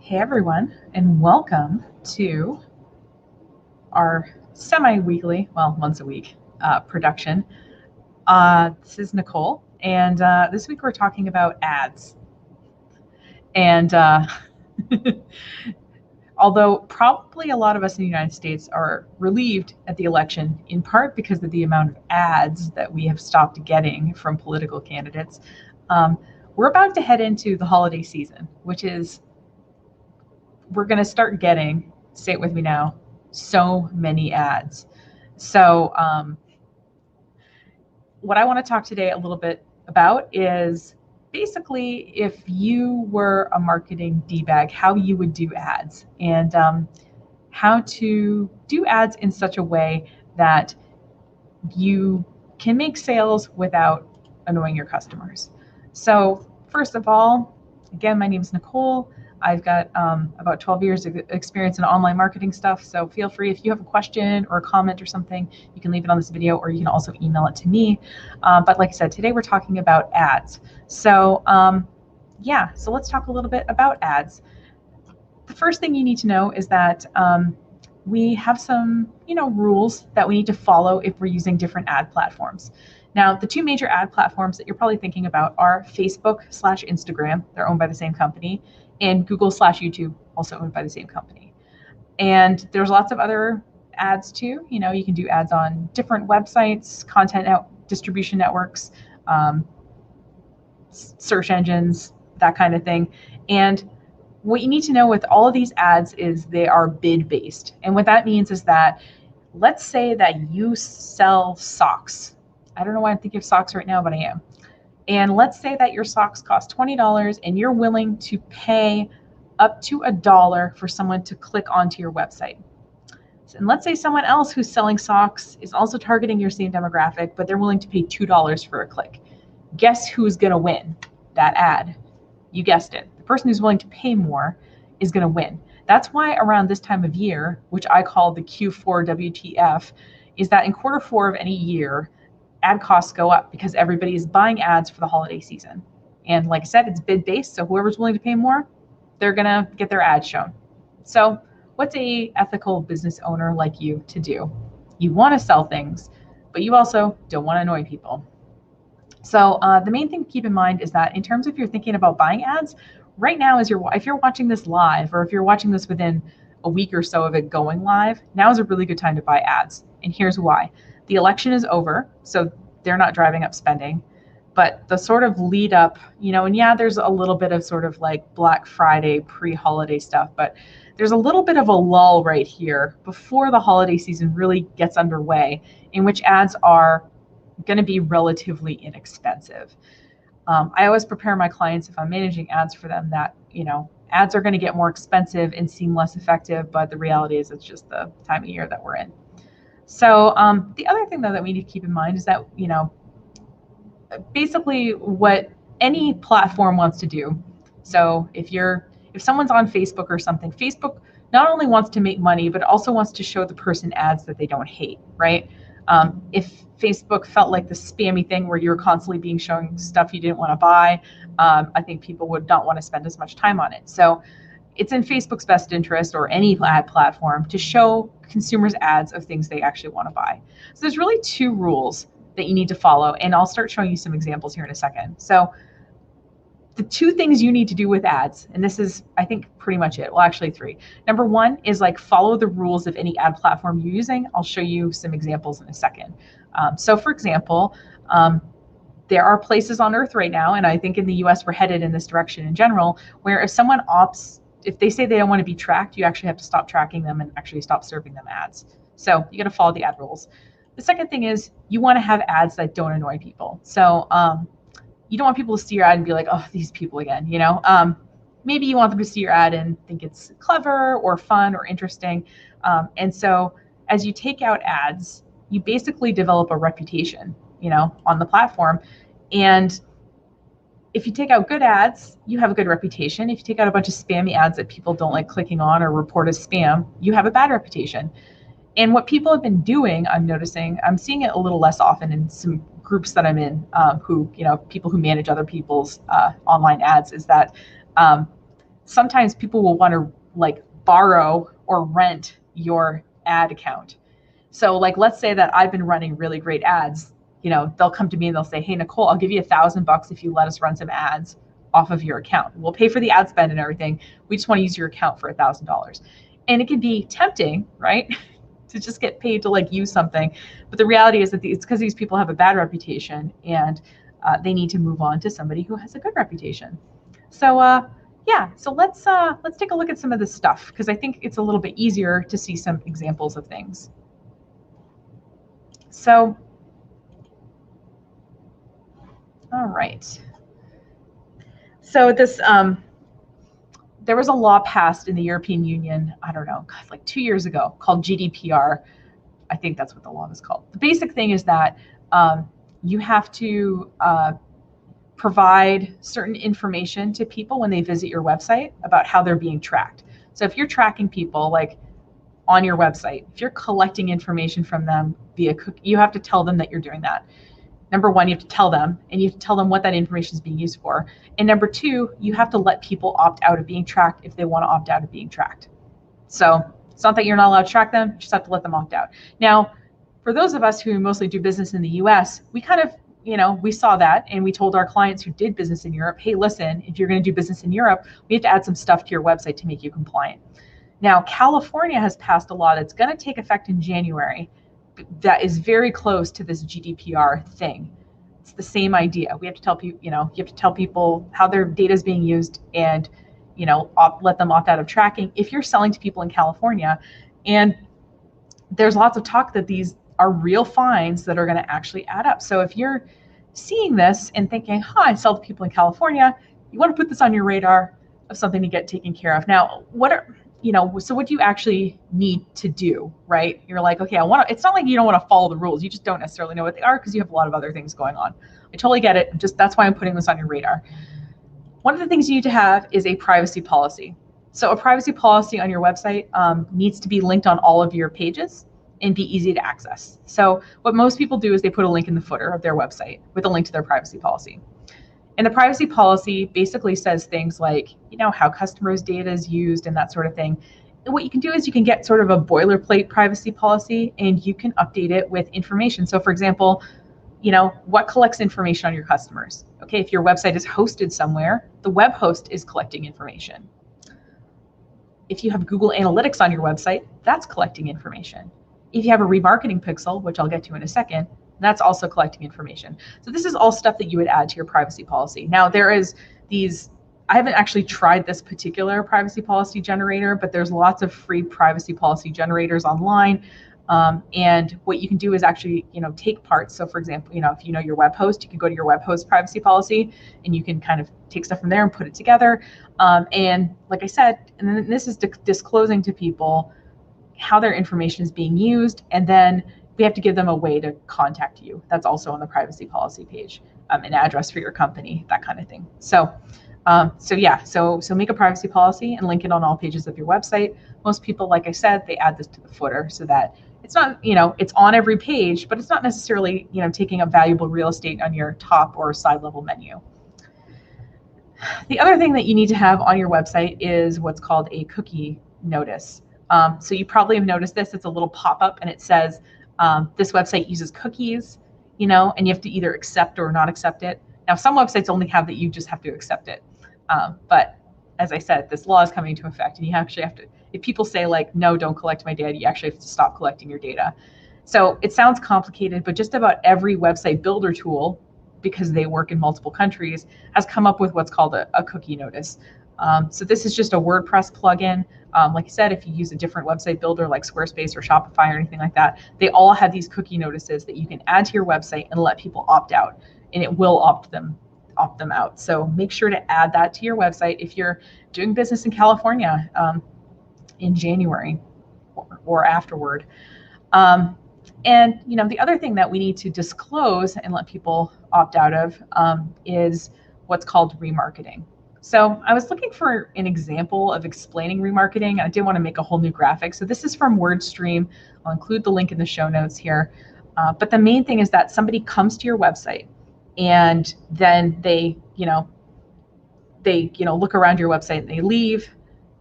Hey everyone, and welcome to our semi-weekly, well, once a week production. This is Nicole, and this week we're talking about ads. And although probably a lot of us in the United States are relieved at the election, in part because of the amount of ads that we have stopped getting from political candidates, we're about to head into the holiday season, which is we're going to start getting, say it with me now, so many ads. So what I want to talk today a little bit about is basically if you were a marketing D-bag, how you would do ads and how to do ads in such a way that you can make sales without annoying your customers. So first of all, again, my name is Nicole. I've got about 12 years of experience in online marketing stuff. So feel free, if you have a question or a comment or something, you can leave it on this video, or you can also email it to me. But like I said, today we're talking about ads. So so let's talk a little bit about ads. The first thing you need to know is that we have some, rules that we need to follow if we're using different ad platforms. Now, the two major ad platforms that you're probably thinking about are Facebook/Instagram, they're owned by the same company, and Google/YouTube, also owned by the same company. And there's lots of other ads too. You can do ads on different websites, content distribution networks, search engines, that kind of thing. And what you need to know with all of these ads is they are bid based. And what that means is that, let's say that you sell socks. I don't know why I'm thinking of socks right now, but I am. And let's say that your socks cost $20 and you're willing to pay up to $1 for someone to click onto your website. And let's say someone else who's selling socks is also targeting your same demographic, but they're willing to pay $2 for a click. Guess who's going to win that ad? You guessed it. The person who's willing to pay more is going to win. That's why around this time of year, which I call the Q4 WTF, is that in Q4 of any year, ad costs go up because everybody is buying ads for the holiday season. And like I said, it's bid based, so whoever's willing to pay more, they're going to get their ad shown. So what's a ethical business owner like you to do? You want to sell things, but you also don't want to annoy people. So the main thing to keep in mind is that in terms of you're thinking about buying ads, right now, if you're watching this live, or if you're watching this within a week or so of it going live, now is a really good time to buy ads. And here's why. The election is over, so they're not driving up spending. But the sort of lead up, and yeah, there's a little bit of sort of like Black Friday pre-holiday stuff, but there's a little bit of a lull right here before the holiday season really gets underway, in which ads are going to be relatively inexpensive. I always prepare my clients, if I'm managing ads for them, that, ads are going to get more expensive and seem less effective, but the reality is it's just the time of year that we're in. So the other thing, though, that we need to keep in mind is that, basically what any platform wants to do. So if someone's on Facebook or something, Facebook not only wants to make money, but also wants to show the person ads that they don't hate, right? If Facebook felt like the spammy thing where you're constantly being shown stuff you didn't want to buy, I think people would not want to spend as much time on it. So it's in Facebook's best interest, or any ad platform, to show consumers ads of things they actually want to buy. So there's really two rules that you need to follow, and I'll start showing you some examples here in a second. So the two things you need to do with ads, and this is, I think, pretty much it. Well, actually three. Number one is follow the rules of any ad platform you're using. I'll show you some examples in a second. So for example, there are places on earth right now, and I think in the US we're headed in this direction in general, where if they say they don't want to be tracked, you actually have to stop tracking them and actually stop serving them ads. So you got to follow the ad rules. The second thing is you want to have ads that don't annoy people. So you don't want people to see your ad and be like, oh, these people again, maybe you want them to see your ad and think it's clever or fun or interesting. And so as you take out ads, you basically develop a reputation, on the platform. And if you take out good ads, you have a good reputation. If you take out a bunch of spammy ads that people don't like clicking on or report as spam, you have a bad reputation. And what people have been doing, I'm noticing, I'm seeing it a little less often in some groups that I'm in, people who manage other people's online ads, is that sometimes people will want to like borrow or rent your ad account. So like, let's say that I've been running really great ads. They'll come to me and they'll say, hey, Nicole, I'll give you $1,000 if you let us run some ads off of your account. We'll pay for the ad spend and everything. We just want to use your account for $1,000. And it can be tempting, right? To just get paid to like use something. But the reality is that it's because these people have a bad reputation, and they need to move on to somebody who has a good reputation. So yeah, so let's take a look at some of this stuff, because I think it's a little bit easier to see some examples of things. So, all right. So this, there was a law passed in the European Union, I don't know, like 2 years ago, called GDPR. I think that's what the law is called. The basic thing is that you have to provide certain information to people when they visit your website about how they're being tracked. So if you're tracking people like on your website, if you're collecting information from them via cookie, you have to tell them that you're doing that. Number one, you have to tell them, and you have to tell them what that information is being used for. And number two, you have to let people opt out of being tracked if they want to opt out of being tracked. So it's not that you're not allowed to track them, you just have to let them opt out. Now, for those of us who mostly do business in the US, we kind of, we saw that, and we told our clients who did business in Europe, hey, listen, if you're going to do business in Europe, we have to add some stuff to your website to make you compliant. Now, California has passed a law that's going to take effect in January that is very close to this GDPR thing. It's the same idea. We have to tell people, you have to tell people how their data is being used, and, let them opt out of tracking if you're selling to people in California. And there's lots of talk that these are real fines that are going to actually add up. So if you're seeing this and thinking, I sell to people in California, you want to put this on your radar of something to get taken care of. Now, so what do you actually need to do, right? You're like, okay, it's not like you don't want to follow the rules. You just don't necessarily know what they are because you have a lot of other things going on. I totally get it. That's why I'm putting this on your radar. One of the things you need to have is a privacy policy. So a privacy policy on your website needs to be linked on all of your pages and be easy to access. So what most people do is they put a link in the footer of their website with a link to their privacy policy. And the privacy policy basically says things like, how customers' data is used and that sort of thing. And what you can do is you can get sort of a boilerplate privacy policy, and you can update it with information. So for example, what collects information on your customers? Okay, if your website is hosted somewhere, the web host is collecting information. If you have Google Analytics on your website, that's collecting information. If you have a remarketing pixel, which I'll get to in a second, that's also collecting information. So this is all stuff that you would add to your privacy policy. Now there is I haven't actually tried this particular privacy policy generator, but there's lots of free privacy policy generators online. And what you can do is actually, take parts. So for example, if you know your web host, you can go to your web host privacy policy, and you can kind of take stuff from there and put it together. And like I said, and then this is disclosing to people how their information is being used, and then we have to give them a way to contact you. That's also on the privacy policy page, an address for your company, that kind of thing. So make a privacy policy and link it on all pages of your website. Most people, like I said, they add this to the footer so that it's not, it's on every page, but it's not necessarily, taking up valuable real estate on your top or side level menu. The other thing that you need to have on your website is what's called a cookie notice. So you probably have noticed this. It's a little pop-up, and it says, this website uses cookies, and you have to either accept or not accept it. Now, some websites only have that you just have to accept it. But as I said, this law is coming into effect, and you actually have to, if people say like, no, don't collect my data, you actually have to stop collecting your data. So it sounds complicated, but just about every website builder tool, because they work in multiple countries, has come up with what's called a cookie notice. So this is just a WordPress plugin. Like I said, if you use a different website builder like Squarespace or Shopify or anything like that, they all have these cookie notices that you can add to your website and let people opt out, and it will opt them out. So make sure to add that to your website if you're doing business in California in January or afterward. And the other thing that we need to disclose and let people opt out of is what's called remarketing. So I was looking for an example of explaining remarketing. I didn't want to make a whole new graphic. So this is from WordStream. I'll include the link in the show notes here. But the main thing is that somebody comes to your website, and then they they, look around your website and they leave.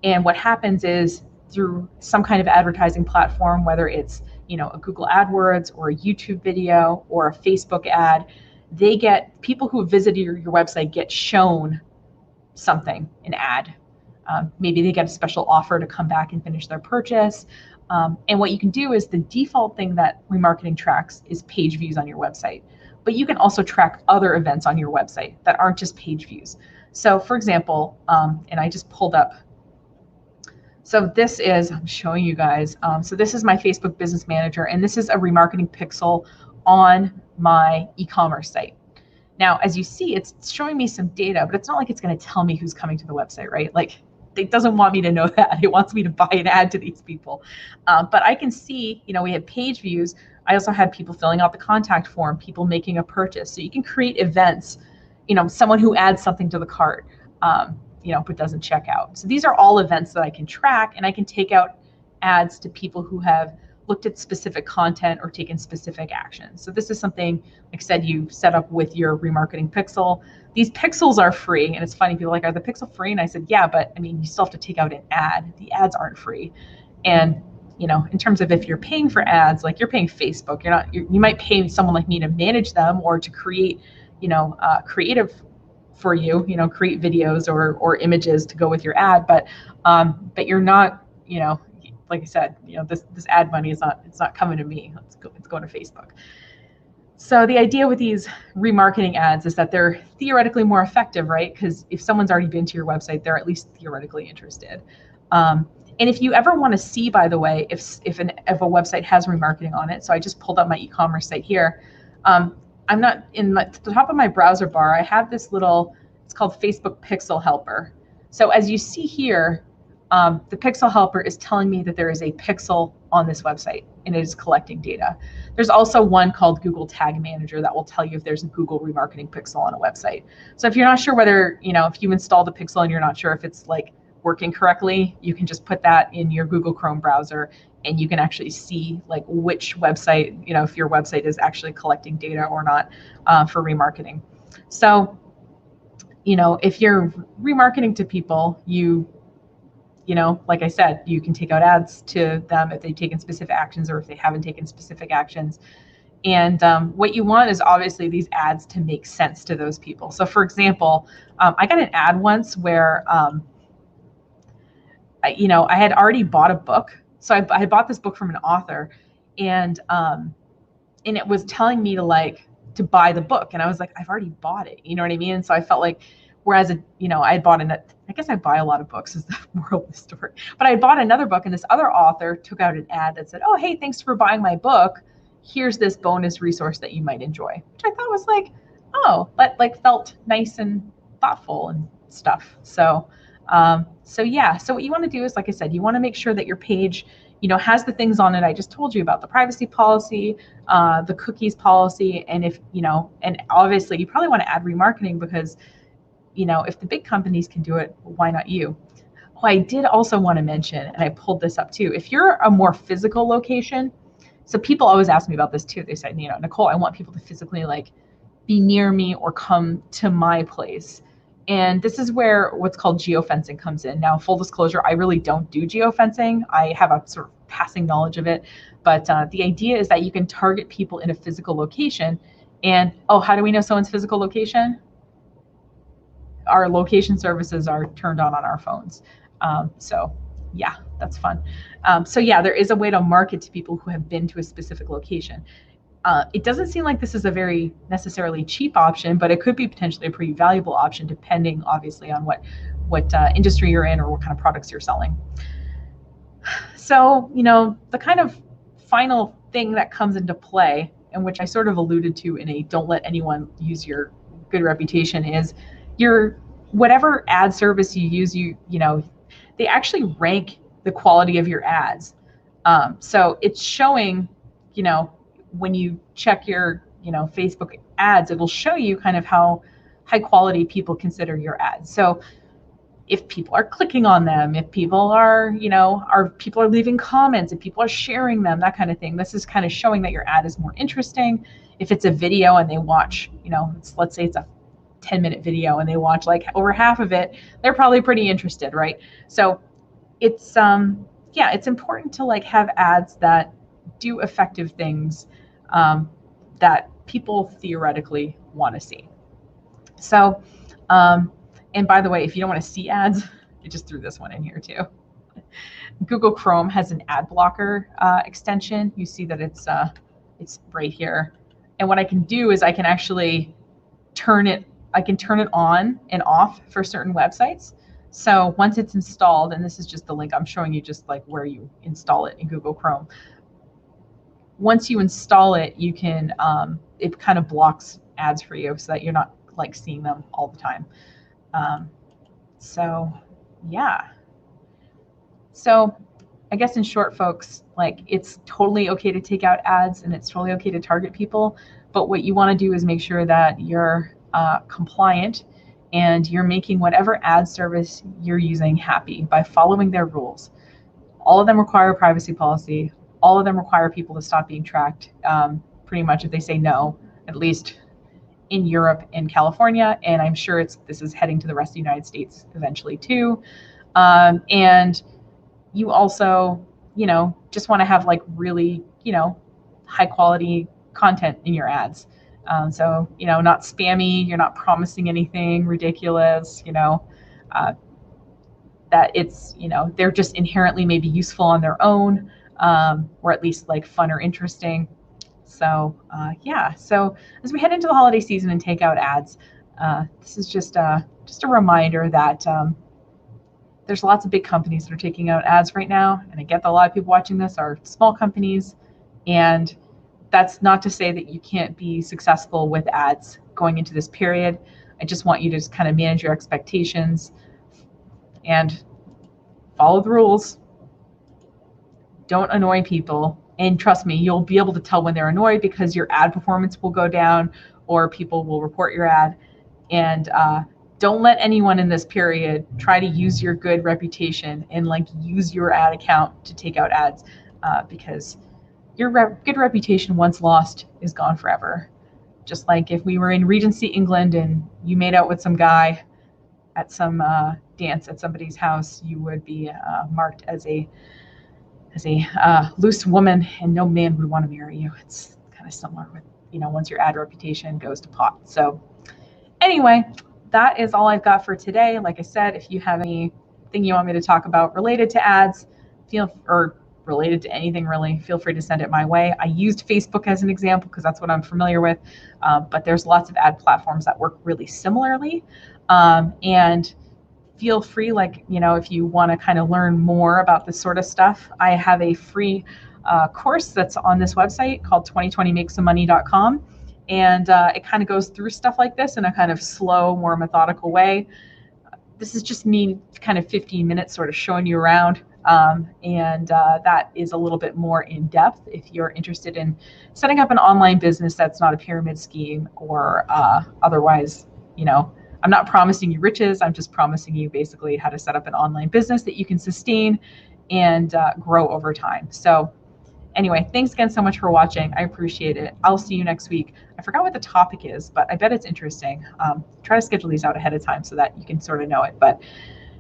And what happens is through some kind of advertising platform, whether it's, a Google AdWords or a YouTube video or a Facebook ad, people who have visited your website get shown something, an ad. Maybe they get a special offer to come back and finish their purchase. And what you can do is the default thing that remarketing tracks is page views on your website. But you can also track other events on your website that aren't just page views. So for example, and I just pulled up, so this is, I'm showing you guys, so this is my Facebook Business Manager, and this is a remarketing pixel on my e-commerce site. Now, as you see, it's showing me some data, but it's not like it's going to tell me who's coming to the website, right? Like, it doesn't want me to know that. It wants me to buy an ad to these people. But I can see, we have page views. I also had people filling out the contact form, people making a purchase. So you can create events, someone who adds something to the cart, but doesn't check out. So these are all events that I can track, and I can take out ads to people who have looked at specific content or taken specific actions. So this is something, like I said, you set up with your remarketing pixel. These pixels are free, and it's funny, people are like, are the pixel free? And I said, yeah, but I mean, you still have to take out an ad. The ads aren't free. And in terms of if you're paying for ads, like you're paying Facebook, you might pay someone like me to manage them or to create, creative for you, create videos or images to go with your ad, but you're not, like I said, this ad money it's not coming to me. It's going to Facebook. So the idea with these remarketing ads is that they're theoretically more effective, right? Because if someone's already been to your website, they're at least theoretically interested. And if you ever want to see, by the way, if a website has remarketing on it, so I just pulled up my e-commerce site here. I'm not at the top of my browser bar, I have this little, it's called Facebook Pixel Helper. So as you see here, the Pixel Helper is telling me that there is a pixel on this website and it is collecting data. There's also one called Google Tag Manager that will tell you if there's a Google remarketing pixel on a website. So if you're not sure whether, if you installed a pixel and you're not sure if it's like working correctly, you can just put that in your Google Chrome browser and you can actually see like which website, if your website is actually collecting data or not for remarketing. So, if you're remarketing to people, like I said, you can take out ads to them if they've taken specific actions or if they haven't taken specific actions. And what you want is obviously these ads to make sense to those people. So for example, I got an ad once where, I had already bought a book. So I bought this book from an author, and it was telling me to buy the book. And I was like, I've already bought it. You know what I mean? And so I felt like, whereas, I had bought I guess I buy a lot of books is the moral of the story. But I bought another book, and this other author took out an ad that said, oh, hey, thanks for buying my book. Here's this bonus resource that you might enjoy, which I thought was like, oh, but felt nice and thoughtful and stuff. So yeah, so what you want to do is, like I said, you want to make sure that your page, has the things on it I just told you about, the privacy policy, the cookies policy, and and obviously you probably want to add remarketing because, if the big companies can do it, why not you? Oh, I did also want to mention, and I pulled this up too, if you're a more physical location, so people always ask me about this too. They said, Nicole, I want people to physically be near me or come to my place. And this is where what's called geofencing comes in. Now, full disclosure, I really don't do geofencing. I have a sort of passing knowledge of it. But the idea is that you can target people in a physical location. And, how do we know someone's physical location? Our location services are turned on our phones. So yeah, that's fun. So yeah, there is a way to market to people who have been to a specific location. It doesn't seem like this is a very necessarily cheap option, but it could be potentially a pretty valuable option depending obviously on what industry you're in or what kind of products you're selling. So, the kind of final thing that comes into play, and which I sort of alluded to in a don't let anyone use your good reputation, is whatever ad service you use, they actually rank the quality of your ads. So it's showing, when you check your, Facebook ads, it'll show you kind of how high quality people consider your ads. So if people are clicking on them, if people are, people are leaving comments, if people are sharing them, that kind of thing, this is kind of showing that your ad is more interesting. If it's a video and they watch, let's say it's a 10-minute video and they watch like over half of it, they're probably pretty interested, right? So it's yeah, it's important to like have ads that do effective things that people theoretically want to see. So and by the way, if you don't want to see ads, I just threw this one in here too. Google Chrome has an ad blocker extension. You see that it's right here. And what I can do is I can actually turn it on and off for certain websites. So once it's installed, and this is just the link I'm showing you, just like where you install it in Google Chrome. Once you install it, you can it kind of blocks ads for you so that you're not like seeing them all the time. So yeah. So I guess in short, folks, like it's totally okay to take out ads and it's totally okay to target people. But what you want to do is make sure that you're compliant and you're making whatever ad service you're using happy by following their rules. All of them require a privacy policy. All of them require people to stop being tracked. Pretty much if they say no, at least in Europe and California. And I'm sure this is heading to the rest of the United States eventually too. And you also, just want to have like really, high quality content in your ads. So, not spammy, you're not promising anything ridiculous, that it's, they're just inherently maybe useful on their own, or at least like fun or interesting. So, yeah. So as we head into the holiday season and take out ads, this is just a reminder that, there's lots of big companies that are taking out ads right now. And I get that a lot of people watching this are small companies. And that's not to say that you can't be successful with ads going into this period. I just want you to just kind of manage your expectations and follow the rules. Don't annoy people. And trust me, you'll be able to tell when they're annoyed because your ad performance will go down or people will report your ad. And don't let anyone in this period try to use your good reputation and like use your ad account to take out ads, because your good reputation once lost is gone forever. Just like if we were in Regency, England, and you made out with some guy at some dance at somebody's house, you would be marked as a loose woman, and no man would want to marry you. It's kind of similar with, once your ad reputation goes to pot. So anyway, that is all I've got for today. Like I said, if you have anything you want me to talk about related to ads, or related to anything really, feel free to send it my way. I used Facebook as an example because that's what I'm familiar with, but there's lots of ad platforms that work really similarly. And feel free, if you want to kind of learn more about this sort of stuff, I have a free course that's on this website called 2020makesomemoney.com. And it kind of goes through stuff like this in a kind of slow, more methodical way. This is just me kind of 15 minutes sort of showing you around. And that is a little bit more in depth if you're interested in setting up an online business that's not a pyramid scheme or otherwise, I'm not promising you riches. I'm just promising you basically how to set up an online business that you can sustain and grow over time. So anyway, thanks again so much for watching. I appreciate it. I'll see you next week. I forgot what the topic is, but I bet it's interesting. Try to schedule these out ahead of time so that you can sort of know it. But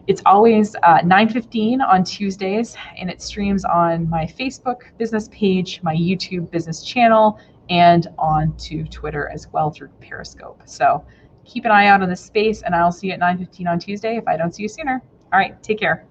it's always 9:15 on Tuesdays, and it streams on my Facebook business page, my YouTube business channel, and onto Twitter as well through Periscope. So keep an eye out on this space, and I'll see you at 9:15 on Tuesday if I don't see you sooner. All right, take care.